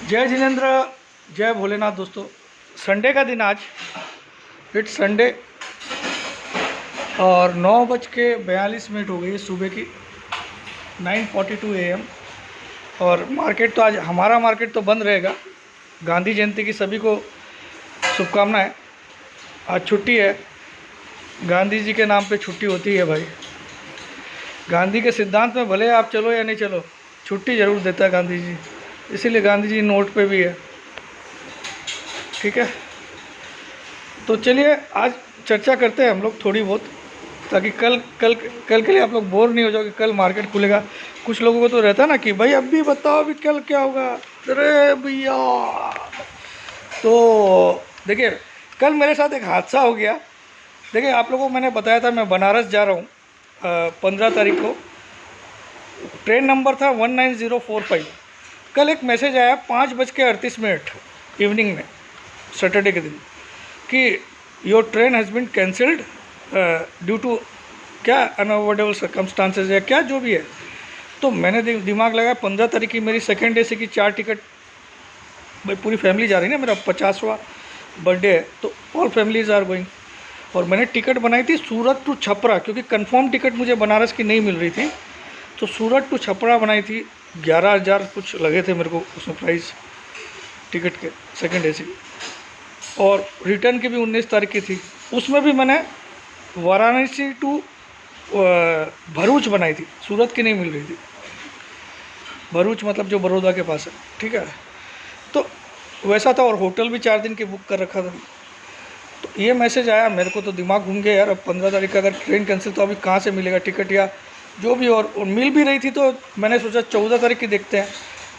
जय जिनेन्द्र, जय भोलेनाथ। दोस्तों, संडे का दिन आज, इट्स संडे और 9:42 हो गई सुबह की, 9:42 AM। और मार्केट तो आज हमारा मार्केट तो बंद रहेगा। गांधी जयंती की सभी को शुभकामनाएं। आज छुट्टी है, गांधी जी के नाम पे छुट्टी होती है भाई। गांधी के सिद्धांत में भले आप चलो या नहीं चलो, छुट्टी ज़रूर देता है गांधी जी, इसीलिए गांधी जी नोट पे भी है। ठीक है, तो चलिए आज चर्चा करते हैं हम लोग थोड़ी बहुत, ताकि कल कल कल के लिए आप लोग बोर नहीं हो जाओगे। कल मार्केट खुलेगा, कुछ लोगों को तो रहता है ना कि भाई अभी बताओ अभी कल क्या होगा। अरे भैया, तो देखिए कल मेरे साथ एक हादसा हो गया। देखिए आप लोगों को मैंने बताया था मैं बनारस जा रहा हूँ 15 तारीख को। ट्रेन नंबर था 19045। कल एक मैसेज आया 5:38 इवनिंग में, सैटरडे के दिन, कि your train has been cancelled due to क्या अनअवॉइडेबल सर्कमस्टांसेस या क्या जो भी है। तो मैंने दिमाग लगाया 15 तारीख की मेरी सेकेंड AC की 4 टिकट, भाई पूरी फैमिली जा रही है ना, मेरा 50वां बर्थडे है, तो ऑल फैमिलीज आर गोइंग। और मैंने टिकट बनाई थी सूरत टू छपरा, क्योंकि कंफर्म टिकट मुझे बनारस की नहीं मिल रही थी, तो सूरत टू छपरा बनाई थी। 11,000 कुछ लगे थे मेरे को उसमें प्राइस टिकट के, सेकेंड AC। और रिटर्न की भी 19 तारीख की थी। उसमें भी मैंने वाराणसी टू भरूच बनाई थी, सूरत की नहीं मिल रही थी। भरूच मतलब जो बड़ौदा के पास है, ठीक है। तो वैसा था, और होटल भी 4 दिन की बुक कर रखा था। तो ये मैसेज आया, मेरे को तो दिमाग घूम गया यार। अब 15 तारीख का अगर ट्रेन कैंसिल, तो अभी कहाँ से मिलेगा टिकट या जो भी। और मिल भी रही थी, तो मैंने सोचा 14 तारीख की देखते हैं।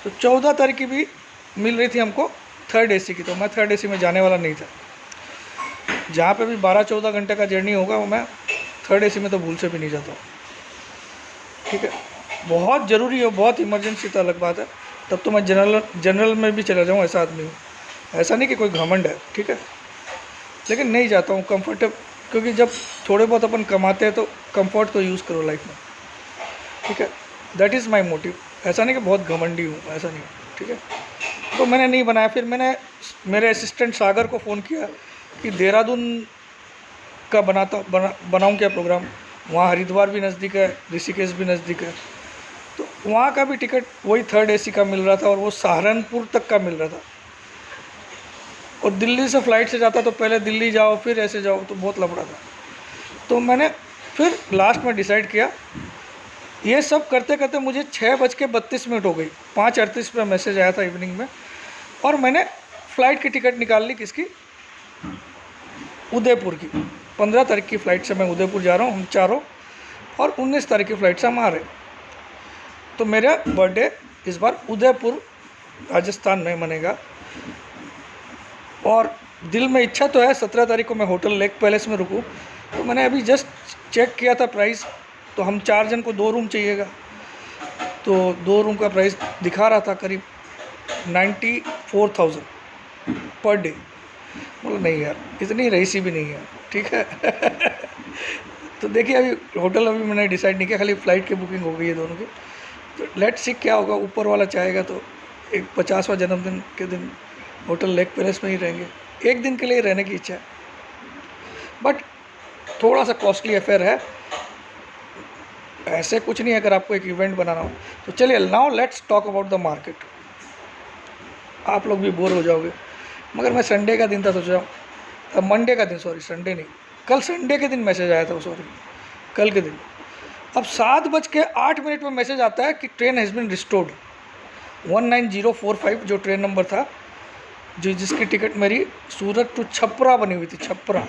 तो 14 तारीख की भी मिल रही थी हमको थर्ड AC की, तो मैं थर्ड AC में जाने वाला नहीं था। जहाँ पे भी 12-14 घंटे का जर्नी होगा, वो मैं थर्ड AC में तो भूल से भी नहीं जाता हूँ। ठीक है, बहुत ज़रूरी हो, बहुत इमरजेंसी तो अलग बात है, तब तो मैं जनरल में भी चला जाऊँ, ऐसा आदमी हूँ। ऐसा नहीं कि कोई घमंड है, ठीक है, लेकिन नहीं जाता हूँ कंफर्टेबल, क्योंकि जब थोड़े बहुत अपन कमाते हैं तो कंफर्ट तो यूज़ करो लाइफ में। ठीक है, दैट इज़ माई मोटिव। ऐसा नहीं कि बहुत घमंडी हूँ, ऐसा नहीं, ठीक है। तो मैंने नहीं बनाया। फिर मैंने मेरे असिस्टेंट सागर को फ़ोन किया कि देहरादून का बनाऊँ क्या प्रोग्राम। वहाँ हरिद्वार भी नज़दीक है, ऋषिकेश भी नज़दीक है, तो वहाँ का भी टिकट वही थर्ड AC का मिल रहा था, और वो सहारनपुर तक का मिल रहा था। और दिल्ली से फ़्लाइट से जाता तो पहले दिल्ली जाओ फिर ऐसे जाओ, तो बहुत लफड़ा था। तो मैंने फिर लास्ट में डिसाइड किया। ये सब करते करते मुझे 6:32 हो गई। 5:38 पे मैसेज आया था इवनिंग में, और मैंने फ़्लाइट की टिकट निकाल ली, किसकी, उदयपुर की। 15 तारीख की फ़्लाइट से मैं उदयपुर जा रहा हूँ, हम चारों, और 19 तारीख की फ़्लाइट से हम आ रहे। तो मेरा बर्थडे इस बार उदयपुर राजस्थान में मनेगा। और दिल में इच्छा तो है 17 तारीख को मैं होटल लेक पैलेस में रुकूँ। तो मैंने अभी जस्ट चेक किया था प्राइस, तो हम 4 जन को 2 रूम चाहिएगा, तो 2 रूम का प्राइस दिखा रहा था करीब 94,000 पर डे। बोला नहीं यार, इतनी रईसी भी नहीं है, ठीक है। तो देखिए अभी होटल अभी मैंने डिसाइड नहीं किया, खाली फ़्लाइट की बुकिंग हो गई है दोनों की। तो लेट्स सी क्या होगा, ऊपर वाला चाहेगा तो एक 50वां जन्मदिन के दिन होटल लेक पैलेस में ही रहेंगे। एक दिन के लिए रहने की इच्छा है, बट थोड़ा सा कॉस्टली अफेयर है। ऐसे कुछ नहीं है अगर आपको एक इवेंट बनाना हो तो। चलिए now let's talk about the market. आप लोग भी बोर हो जाओगे, मगर मैं संडे का दिन था, सोचा मंडे का दिन, सॉरी संडे नहीं, कल संडे के दिन मैसेज आया था, सॉरी कल के दिन। अब 7:08 में मैसेज आता है कि ट्रेन हैज़ बिन रिस्टोर्ड। 19045 जो ट्रेन नंबर था, जिसकी टिकट मेरी सूरत टू छपरा बनी हुई थी। छपरा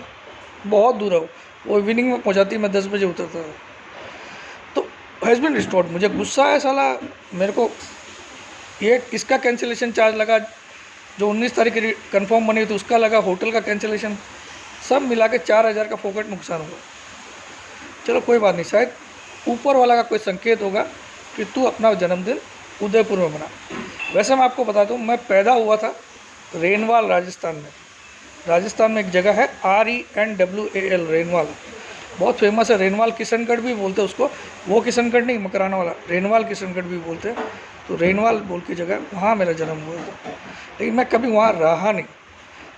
बहुत दूर है, वो इवनिंग में पहुंचाती, मैं 10 बजे उतरता था। तो हैज़ बिन रिस्टोर्ड, मुझे गुस्सा है साला। मेरे को ये इसका कैंसिलेशन चार्ज लगा, जो 19 तारीख की कंफर्म बनी हुई थी उसका लगा, होटल का कैंसिलेशन, सब मिला के 4,000 का फोकट नुकसान होगा। चलो कोई बात नहीं, शायद ऊपर वाला का कोई संकेत होगा कि तू अपना जन्मदिन उदयपुर में मना। वैसे मैं आपको बता दूँ, मैं पैदा हुआ था रेनवाल, राजस्थान में। राजस्थान में एक जगह है RENWAL, रेनवाल, बहुत फेमस है। रेनवाल किशनगढ़ भी बोलते हैं उसको, वो किशनगढ़ नहीं, मकराना वाला, रेनवाल किशनगढ़ भी बोलते हैं। तो रेनवाल बोल की जगह वहाँ मेरा जन्म हुआ था, लेकिन मैं कभी वहाँ रहा नहीं।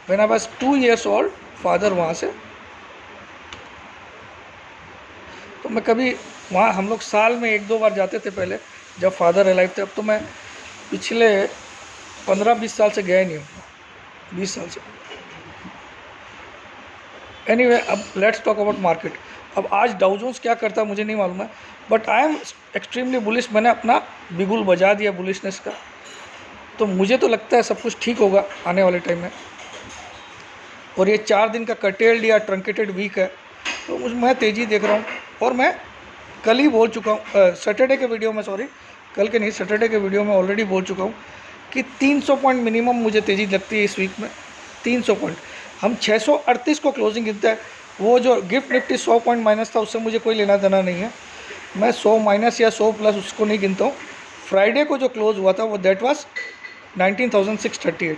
When I was 2 years old father वहाँ से, तो मैं कभी वहाँ, हम लोग साल में 1-2 बार जाते थे पहले जब फादर अलाइव थे। अब तो मैं पिछले 15-20 साल से गया ही नहीं हूँ, 20 साल से। एनीवे, अब लेट्स टॉक अबाउट मार्केट। अब आज डाउ जोन्स क्या करता है मुझे नहीं मालूम है, but I am extremely bullish. मैंने अपना बिगुल बजा दिया बुलिशनेस का, तो मुझे तो लगता है सब कुछ ठीक होगा आने वाले टाइम में। और ये 4 दिन का कटेल्ड या ट्रंकेटेड वीक है, तो मैं तेज़ी देख रहा हूँ। और मैं कल ही बोल चुका हूँ, सैटरडे के वीडियो में, सॉरी कल के नहीं, सैटरडे के वीडियो में ऑलरेडी बोल चुका हूँ कि 300 पॉइंट मिनिमम मुझे तेज़ी लगती है इस वीक में। 300 पॉइंट, हम 638 को क्लोजिंग गिनता है। वो जो गिफ्ट निफ्टी 100 पॉइंट माइनस था उससे मुझे कोई लेना देना नहीं है, मैं 100 माइनस या 100 प्लस उसको नहीं गिनता हूँ। फ्राइडे को जो क्लोज हुआ था वो दैट वाज 19,638,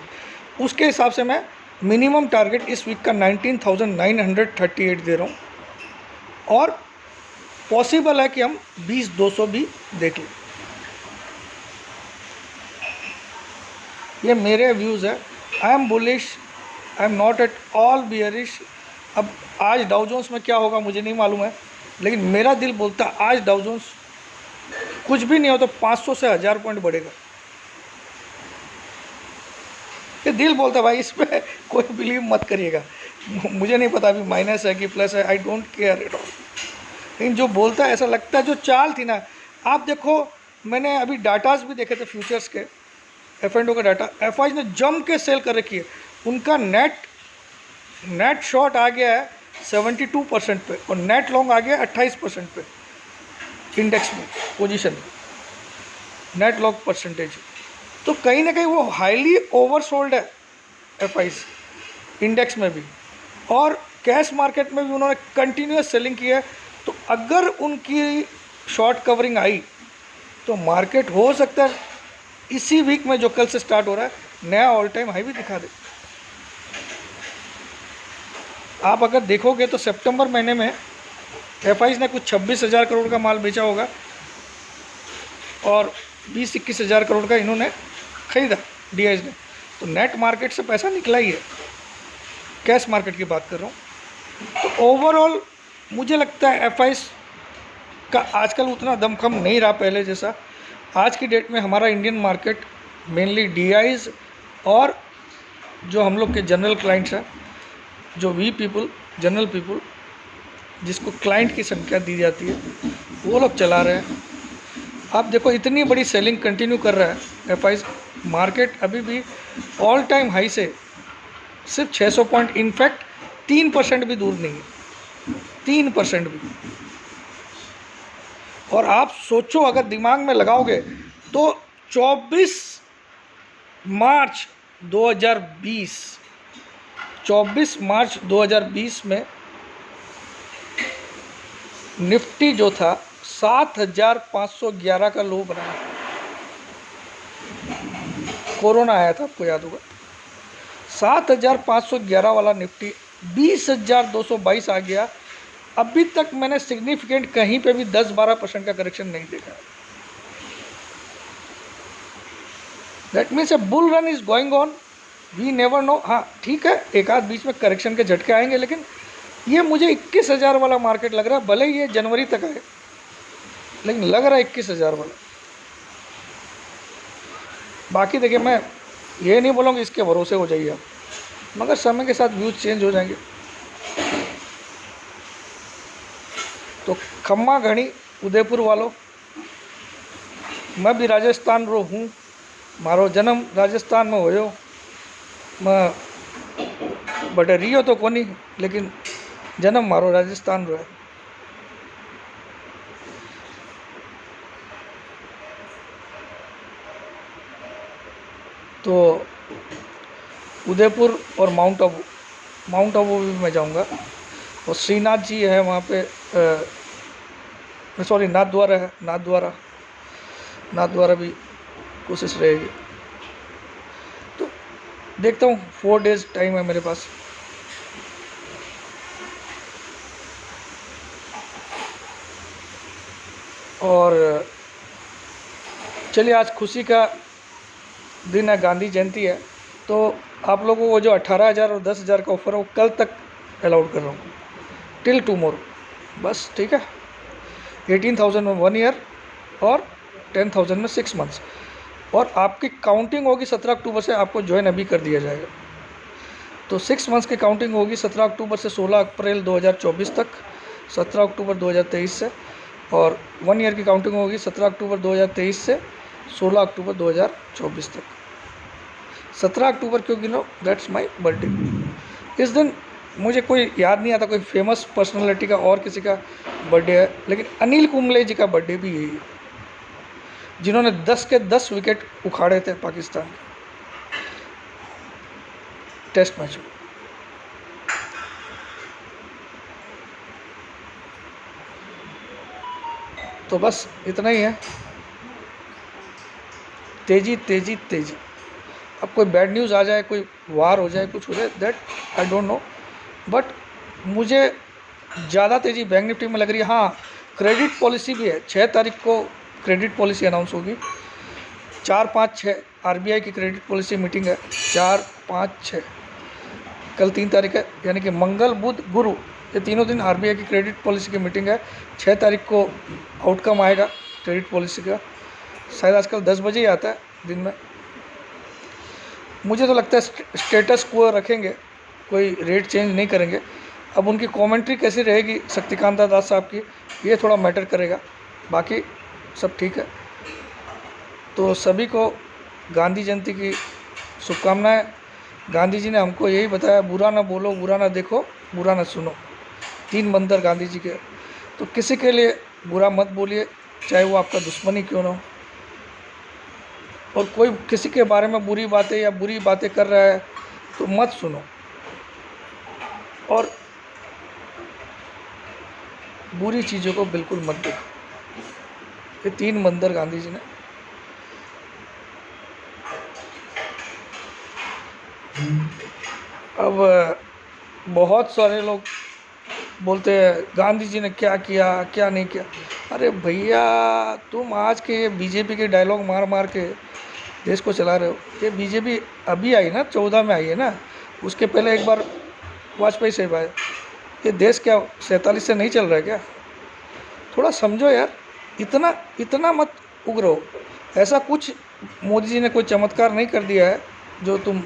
उसके हिसाब से मैं मिनिमम टारगेट इस वीक का 19,938 दे रहा हूँ। और पॉसिबल है कि हम 20,200 भी देख लें। ये मेरे व्यूज़ है। I am bullish, I am not at all bearish. अब आज डाउ जोन्स में क्या होगा मुझे नहीं मालूम है, लेकिन मेरा दिल बोलता है आज डाउ जोन्स कुछ भी नहीं हो तो 500 से 1000 पॉइंट बढ़ेगा। ये दिल बोलता है भाई, इस पर कोई बिलीव मत करिएगा। मुझे नहीं पता अभी माइनस है कि प्लस है, I don't care at all, लेकिन जो बोलता है ऐसा लगता है। जो चाल थी ना, आप देखो, मैंने अभी डाटाज भी देखे थे फ्यूचर्स के, F&O का डाटा, एफआई ने जम के सेल कर रखी है। उनका नेट शॉर्ट आ गया है 72% पे और नेट लॉन्ग आ गया है 28% पे इंडेक्स में पोजीशन, नेट लॉन्ग परसेंटेज। तो कहीं ना कहीं वो हाईली ओवरसोल्ड है एफआई इंडेक्स में भी, और कैश मार्केट में भी उन्होंने कंटिन्यूस सेलिंग की है। तो अगर उनकी शॉर्ट कवरिंग आई तो मार्केट हो सकता है इसी वीक में जो कल से स्टार्ट हो रहा है नया ऑल टाइम हाई भी दिखा दे। आप अगर देखोगे तो सितंबर महीने में एफआई ने कुछ 26,000 करोड़ का माल बेचा होगा और 20-21,000 करोड़ का इन्होंने ख़रीदा डीआईज ने। तो नेट मार्केट से पैसा निकला ही है, कैश मार्केट की बात कर रहा हूँ। तो ओवरऑल मुझे लगता है एफआई का आजकल उतना दमखम नहीं रहा पहले जैसा। आज की डेट में हमारा इंडियन मार्केट मेनली डीआईज और जो हम लोग के जनरल क्लाइंट्स हैं, जो वी पीपल, जनरल पीपल, जिसको क्लाइंट की संख्या दी जाती है, वो लोग चला रहे हैं। आप देखो इतनी बड़ी सेलिंग कंटिन्यू कर रहा है एफआई, मार्केट अभी भी ऑल टाइम हाई से सिर्फ 600 पॉइंट, इनफैक्ट 3% भी दूर नहीं है, 3% भी। और आप सोचो, अगर दिमाग में लगाओगे तो 24 मार्च 2020 में निफ्टी जो था 7,511 का लो बना, कोरोना आया था आपको याद होगा। 7,511 वाला निफ्टी 20,222 आ गया। अभी तक मैंने सिग्निफिकेंट कहीं पे भी 10-12% का करेक्शन नहीं देखा। That means a bull run is going on, we never know. हाँ ठीक है, एक आध बीच में करेक्शन के झटके आएंगे, लेकिन ये मुझे 21,000 वाला मार्केट लग रहा है। भले ही ये जनवरी तक आए, लेकिन लग रहा है 21,000 वाला। बाकी देखिए, मैं ये नहीं बोलूँगा इसके भरोसे हो जाइए आप, मगर समय के साथ व्यूज चेंज हो जाएंगे। तो खम्मा घड़ी उदयपुर वालों, मैं भी राजस्थान रो हूँ, मारो जन्म राजस्थान में होयो। मैं बटे रियो तो कोनी, लेकिन जन्म मारो राजस्थान रो है। तो उदयपुर और माउंट आबू भी मैं जाऊंगा। और श्रीनाथ जी है वहाँ पे, सॉरी नाथद्वारा है, नाथद्वारा भी कोशिश रहेगी। तो देखता हूँ, 4 डेज़ टाइम है मेरे पास। और चलिए, आज खुशी का दिन है, गांधी जयंती है, तो आप लोगों को वो जो 18,000 और 10,000 का ऑफ़र है वो कल तक अलाउड कर रहा हूँ, टिल टुमारो, बस। ठीक है, 18,000 में 1 ईयर और 10,000 में 6 मंथ्स, और आपकी काउंटिंग होगी 17 अक्टूबर से, आपको ज्वाइन अभी कर दिया जाएगा। तो 6 मंथ्स की काउंटिंग होगी 17 अक्टूबर से 16 अप्रैल 2024 तक, 17 अक्टूबर 2023 से, और 1 ईयर की काउंटिंग होगी 17 अक्टूबर 2023 से 16 अक्टूबर 2024 तक। 17 अक्टूबर क्यों गिनो? That's my birthday. इस दिन मुझे कोई याद नहीं आता कोई फेमस पर्सनालिटी का और किसी का बर्थडे है, लेकिन अनिल कुंबले जी का बर्थडे भी यही है, जिन्होंने 10 के 10 विकेट उखाड़े थे पाकिस्तान के टेस्ट मैच में। तो बस इतना ही है, तेजी तेजी तेजी। अब कोई बैड न्यूज़ आ जाए, कोई वार हो जाए, कुछ हो जाए, that I don't know, but मुझे ज़्यादा तेज़ी बैंक निफ्टी में लग रही है। हाँ, क्रेडिट पॉलिसी भी है, 6 तारीख को क्रेडिट पॉलिसी अनाउंस होगी, 4, 5, 6 आरबीआई की क्रेडिट पॉलिसी मीटिंग है, 4, 5, 6, कल 3 तारीख है, यानी कि मंगल बुध गुरु, ये तीनों दिन आरबीआई की क्रेडिट पॉलिसी की मीटिंग है। 6 तारीख को आउटकम आएगा क्रेडिट पॉलिसी का, शायद आजकल 10 बजे ही आता है दिन में। मुझे तो लगता है स्टेटस क्वो रखेंगे, कोई रेट चेंज नहीं करेंगे। अब उनकी कमेंट्री कैसी रहेगी शक्तिकांता दास साहब की, ये थोड़ा मैटर करेगा, बाकी सब ठीक है। तो सभी को गांधी जयंती की शुभकामनाएं। गांधी जी ने हमको यही बताया, बुरा ना बोलो, बुरा ना देखो, बुरा ना सुनो, 3 बंदर गांधी जी के। तो किसी के लिए बुरा मत बोलिए, चाहे वो आपका दुश्मन ही क्यों ना हो, और कोई किसी के बारे में बुरी बातें या बुरी बातें कर रहा है तो मत सुनो, और बुरी चीज़ों को बिल्कुल मत देखो। ये 3 बंदर गांधी जी ने। अब बहुत सारे लोग बोलते हैं गांधी जी ने क्या किया, क्या नहीं किया। अरे भैया, तुम आज के बीजेपी के डायलॉग मार मार के देश को चला रहे हो। ये बीजेपी अभी आई ना, 14 में आई है ना, उसके पहले एक बार वाजपेयी साहब आए। ये देश क्या 47 से नहीं चल रहा है क्या? थोड़ा समझो यार, इतना इतना मत उगरो। ऐसा कुछ मोदी जी ने कोई चमत्कार नहीं कर दिया है जो तुम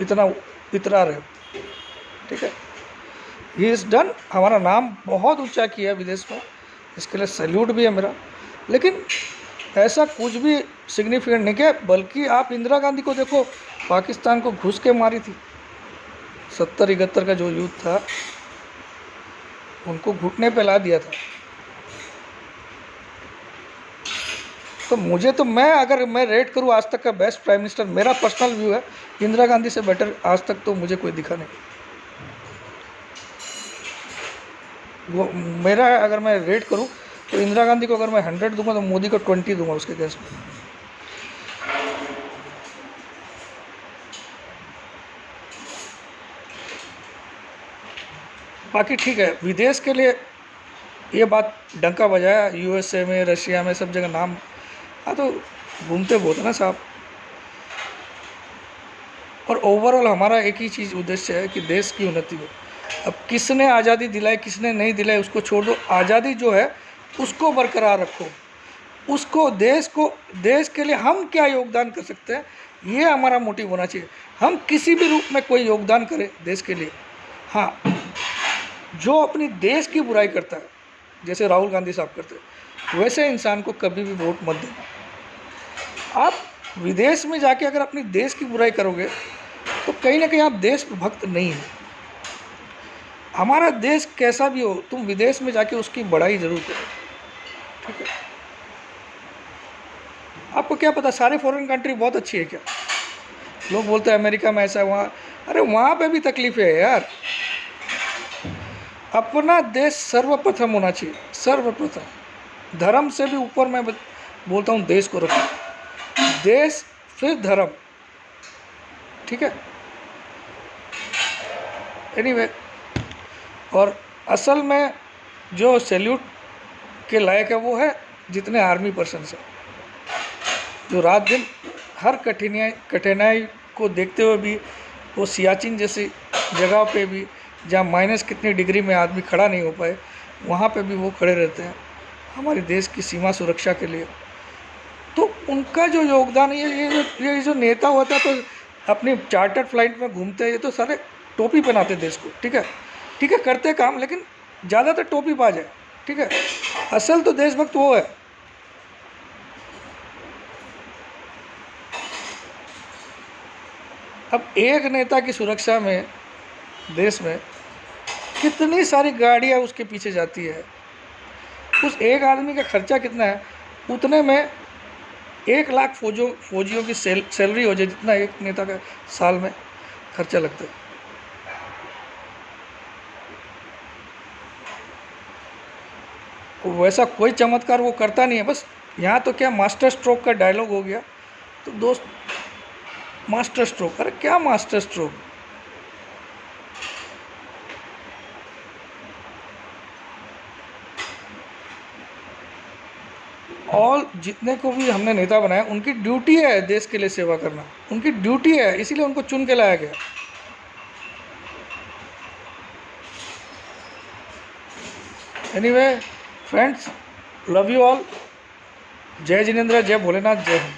इतना इतरा रहे हो। ठीक है, ही इज़ डन, हमारा नाम बहुत ऊंचा किया है विदेश में, इसके लिए सैल्यूट भी है मेरा। लेकिन ऐसा कुछ भी सिग्निफिकेंट नहीं किया, बल्कि आप इंदिरा गांधी को देखो, पाकिस्तान को घुस के मारी थी। 70-71 का जो युद्ध था, उनको घुटने पे ला दिया था। तो मुझे तो, अगर मैं रेट करूँ आज तक का बेस्ट प्राइम मिनिस्टर, मेरा पर्सनल व्यू है, इंदिरा गांधी से बेटर आज तक तो मुझे कोई दिखा नहीं। वो मेरा, अगर मैं रेट करूँ तो इंदिरा गांधी को अगर मैं 100 दूंगा तो मोदी को 20 दूंगा उसके अगेंस्ट में। बाकी ठीक है, विदेश के लिए ये बात डंका बजाया, यूएसए में, रशिया में, सब जगह नाम। हाँ, तो घूमते बहुत है ना साहब। और ओवरऑल हमारा एक ही चीज़ उद्देश्य है कि देश की उन्नति हो। अब किसने आज़ादी दिलाई, किसने नहीं दिलाई, उसको छोड़ दो। आज़ादी जो है उसको बरकरार रखो, उसको, देश के लिए हम क्या योगदान कर सकते हैं, ये हमारा मोटिव होना चाहिए। हम किसी भी रूप में कोई योगदान करें देश के लिए। हाँ, जो अपनी देश की बुराई करता है, जैसे राहुल गांधी साहब करते हैं, वैसे इंसान को कभी भी वोट मत देना। आप विदेश में जाके अगर अपनी देश की बुराई करोगे तो कहीं ना कहीं आप देशभक्त नहीं हैं। हमारा देश कैसा भी हो, तुम विदेश में जाके उसकी बड़ाई जरूर करो। ठीक है, आपको क्या पता सारे फॉरेन कंट्री बहुत अच्छी है क्या? लोग बोलते हैं अमेरिका में ऐसा है, वहाँ, अरे वहाँ पे भी तकलीफें है यार। अपना देश सर्वप्रथम होना चाहिए, सर्वप्रथम। धर्म से भी ऊपर मैं बोलता हूँ देश को रखो, देश फिर धर्म। ठीक है, एनीवे, और असल में जो सैल्यूट के लायक है वो है जितने आर्मी पर्सन हैं। जो रात दिन हर कठिनाई को देखते हुए भी वो सियाचिन जैसी जगह पे भी, जहाँ माइनस कितनी डिग्री में आदमी खड़ा नहीं हो पाए, वहाँ पे भी वो खड़े रहते हैं हमारे देश की सीमा सुरक्षा के लिए। तो उनका जो योगदान है, ये जो नेता होता है तो अपनी चार्टर्ड फ्लाइट में घूमते हैं, ये तो सारे टोपी पहनाते देश को, ठीक है करते काम, लेकिन ज़्यादातर टोपी बाज है, ठीक है। असल तो देशभक्त वो है। अब एक नेता की सुरक्षा में देश में कितनी सारी गाड़ियाँ उसके पीछे जाती है, उस एक आदमी का खर्चा कितना है, उतने में 1 लाख फौजियों की सैलरी हो जाए, जितना एक नेता का साल में खर्चा लगता है। वैसा कोई चमत्कार वो करता नहीं है, बस यहाँ तो क्या मास्टर स्ट्रोक का डायलॉग हो गया। तो दोस्त, मास्टर स्ट्रोक, अरे क्या मास्टर स्ट्रोक, और जितने को भी हमने नेता बनाया उनकी ड्यूटी है देश के लिए सेवा करना, उनकी ड्यूटी है, इसीलिए उनको चुन के लाया गया। Anyway friends, love you all. जय जिनेंद्र, जय भोलेनाथ, जय हिंद।